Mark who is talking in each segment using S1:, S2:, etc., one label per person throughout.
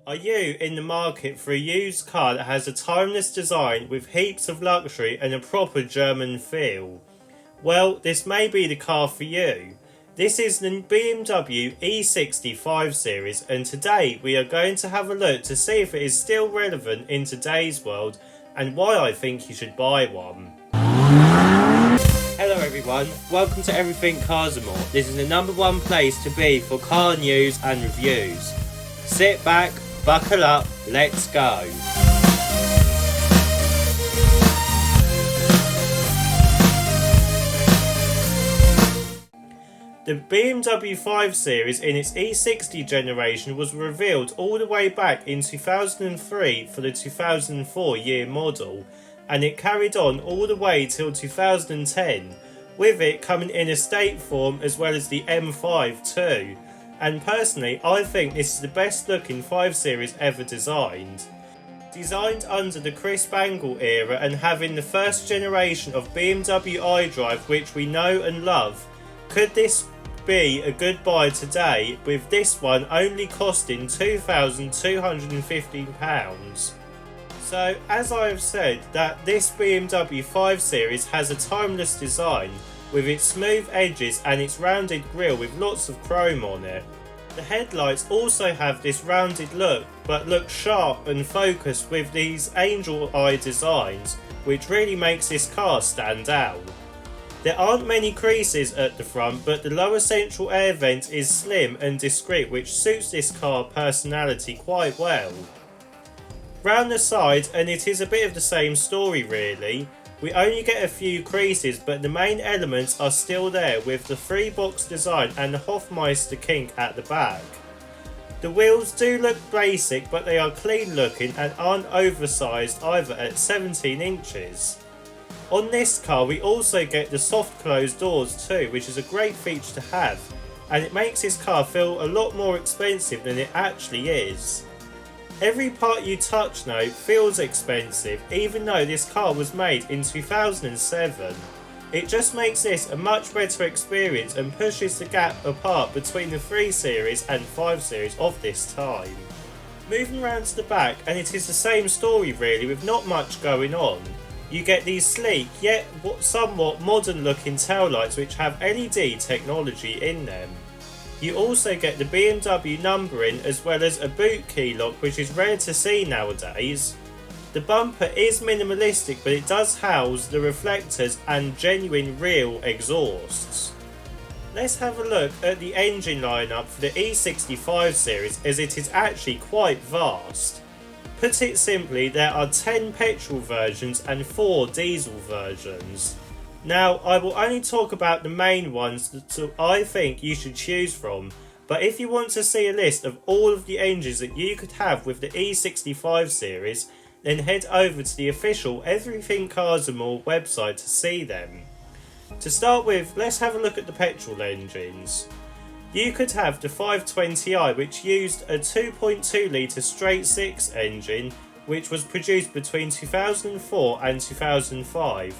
S1: Are you in the market for a used car that has a timeless design with heaps of luxury and a proper German feel? Well, this may be the car for you. This is the BMW E60 5 Series, and today we are going to have a look to see if it is still relevant in today's world and why I think you should buy one. Hello everyone, welcome to Everything Cars and More. This is the #1 place to be for car news and reviews. Sit back, buckle up, let's go. The BMW 5 Series in its E60 generation was revealed all the way back in 2003 for the 2004 year model, and it carried on all the way till 2010, with it coming in estate form as well as the M5 too. And personally, I think this is the best looking 5 Series ever designed. Designed under the Chris Bangle era and having the first generation of BMW iDrive which we know and love, could this be a good buy today, with this one only costing £2,215? So, as I have said, that this BMW 5 Series has a timeless design, with its smooth edges and its rounded grille with lots of chrome on it. The headlights also have this rounded look, but look sharp and focused with these angel eye designs, which really makes this car stand out. There aren't many creases at the front, but the lower central air vent is slim and discreet, which suits this car personality quite well. Round the side, and it is a bit of the same story really. We only get a few creases, but the main elements are still there with the 3-box design and the Hofmeister kink at the back. The wheels do look basic, but they are clean looking and aren't oversized either at 17 inches. On this car we also get the soft closed doors too, which is a great feature to have, and it makes this car feel a lot more expensive than it actually is. Every part you touch now feels expensive, even though this car was made in 2007. It just makes this a much better experience and pushes the gap apart between the 3 Series and 5 Series of this time. Moving round to the back, and it is the same story really, with not much going on. You get these sleek yet somewhat modern looking taillights which have LED technology in them. You also get the BMW numbering as well as a boot key lock, which is rare to see nowadays. The bumper is minimalistic, but it does house the reflectors and genuine real exhausts. Let's have a look at the engine lineup for the E60 5 Series, as it is actually quite vast. Put it simply, there are 10 petrol versions and 4 diesel versions. Now, I will only talk about the main ones that I think you should choose from, but if you want to see a list of all of the engines that you could have with the E60 5 Series, then head over to the official Everything Cars and More website to see them. To start with, let's have a look at the petrol engines. You could have the 520i, which used a 2.2 litre straight 6 engine, which was produced between 2004 and 2005,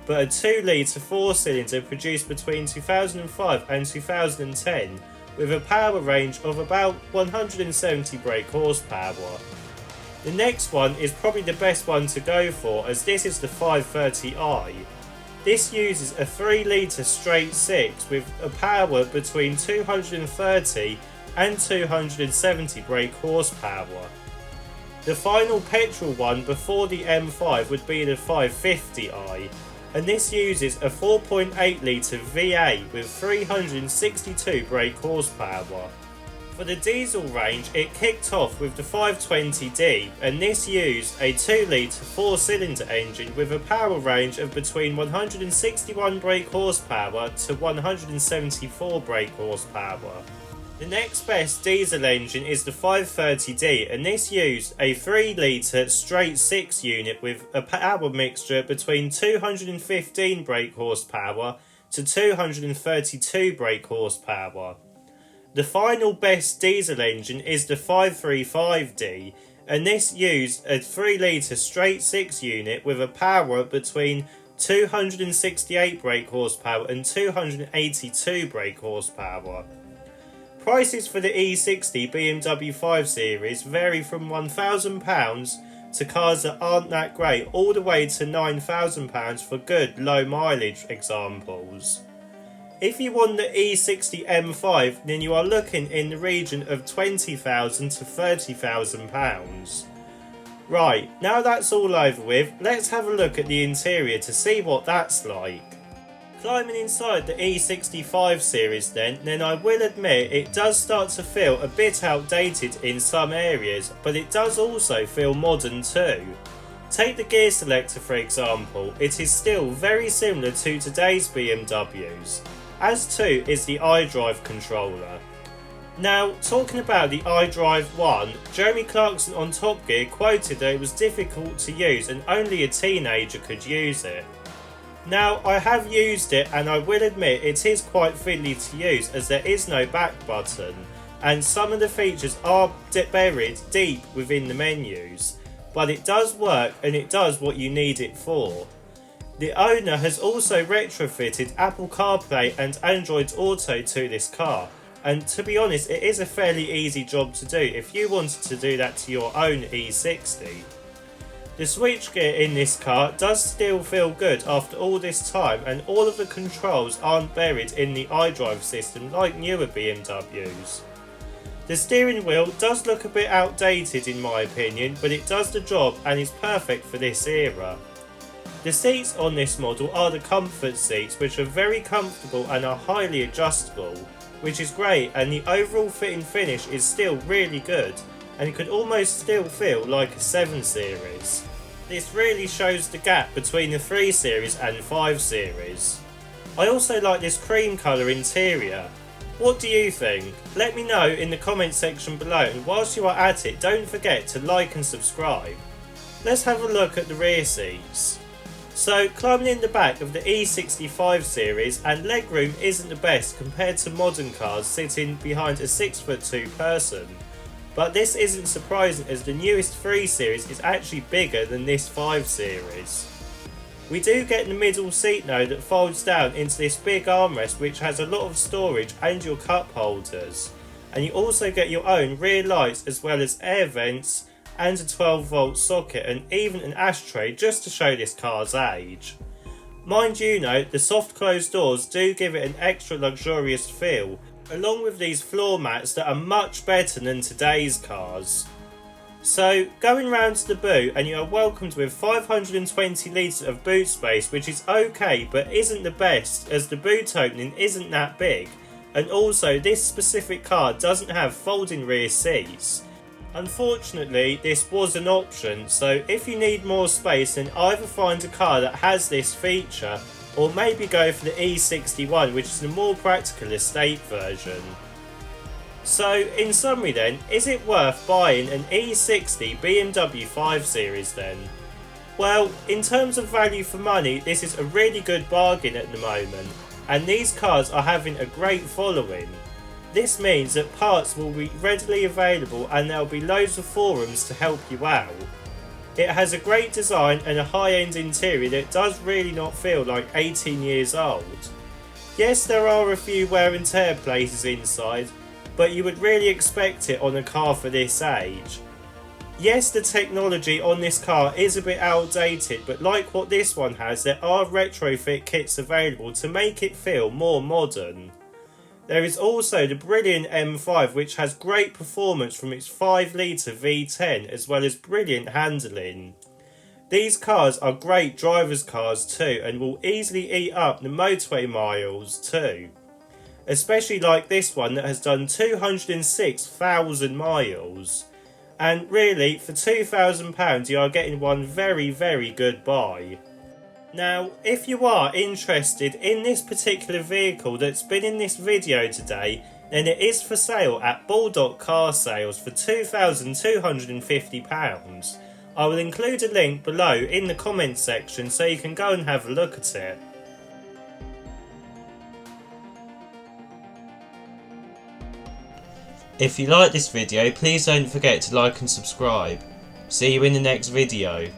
S1: but a 2 litre 4 cylinder produced between 2005 and 2010, with a power range of about 170 brake horsepower. The next one is probably the best one to go for, as this is the 530i. This uses a 3 litre straight 6 with a power between 230 and 270 brake horsepower. The final petrol one before the M5 would be the 550i, and this uses a 4.8 litre V8 with 362 brake horsepower. For the diesel range, it kicked off with the 520d, and this used a 2 litre 4 cylinder engine with a power range of between 161 brake horsepower to 174 brake horsepower. The next best diesel engine is the 530d, and this used a 3 litre straight 6 unit with a power mixture between 215 brake horsepower to 232 brake horsepower. The final best diesel engine is the 535d, and this used a 3 litre straight 6 unit with a power between 268 brake horsepower and 282 brake horsepower. prices for the E60 BMW 5 Series vary from £1,000 to cars that aren't that great all the way to £9,000 for good low mileage examples. If you want the E60 M5, then you are looking in the region of £20,000 to £30,000. Right, now that's all over with, let's have a look at the interior to see what that's like. Climbing inside the E65 series then I will admit it does start to feel a bit outdated in some areas, but it does also feel modern too. Take the gear selector for example, it is still very similar to today's BMWs, as too is the iDrive controller. Now, talking about the iDrive 1, Jeremy Clarkson on Top Gear quoted that it was difficult to use and only a teenager could use it. Now, I have used it and I will admit it is quite fiddly to use as there is no back button, and some of the features are buried deep within the menus, but it does work and it does what you need it for. The owner has also retrofitted Apple CarPlay and Android Auto to this car, and to be honest it is a fairly easy job to do if you wanted to do that to your own E60. The switchgear in this car does still feel good after all this time, and all of the controls aren't buried in the iDrive system like newer BMWs. The steering wheel does look a bit outdated in my opinion, but it does the job and is perfect for this era. The seats on this model are the comfort seats, which are very comfortable and are highly adjustable, which is great, and the overall fit and finish is still really good, and it could almost still feel like a 7 Series. This really shows the gap between the 3 Series and 5 Series. I also like this cream colour interior. What do you think? Let me know in the comment section below, and whilst you are at it, don't forget to like and subscribe. Let's have a look at the rear seats. So, climbing in the back of the E65 series, and legroom isn't the best compared to modern cars sitting behind a 6'2" person. But this isn't surprising as the newest 3 Series is actually bigger than this 5 Series. We do get the middle seat now that folds down into this big armrest which has a lot of storage and your cup holders. And you also get your own rear lights as well as air vents and a 12-volt socket and even an ashtray just to show this car's age. Mind you though, the soft closed doors do give it an extra luxurious feel, along with these floor mats that are much better than today's cars. So, going round to the boot, and you are welcomed with 520 litres of boot space, which is okay but isn't the best as the boot opening isn't that big, and also this specific car doesn't have folding rear seats. Unfortunately, this was an option, so if you need more space then either find a car that has this feature, or maybe go for the E61, which is the more practical estate version. So, in summary then, is it worth buying an E60 BMW 5 Series then? Well, in terms of value for money, this is a really good bargain at the moment, and these cars are having a great following. This means that parts will be readily available and there will be loads of forums to help you out. It has a great design and a high-end interior that does really not feel like 18 years old. Yes, there are a few wear and tear places inside, but you would really expect it on a car for this age. Yes, the technology on this car is a bit outdated, but like what this one has, there are retrofit kits available to make it feel more modern. There is also the brilliant M5, which has great performance from its 5-litre V10 as well as brilliant handling. These cars are great drivers' cars too and will easily eat up the motorway miles too. Especially like this one that has done 206,000 miles. And really, for £2,000 you are getting one very good buy. Now, if you are interested in this particular vehicle that's been in this video today, then it is for sale at Bulldog Car Sales for £2,250. I will include a link below in the comments section so you can go and have a look at it. If you like this video, please don't forget to like and subscribe. See you in the next video.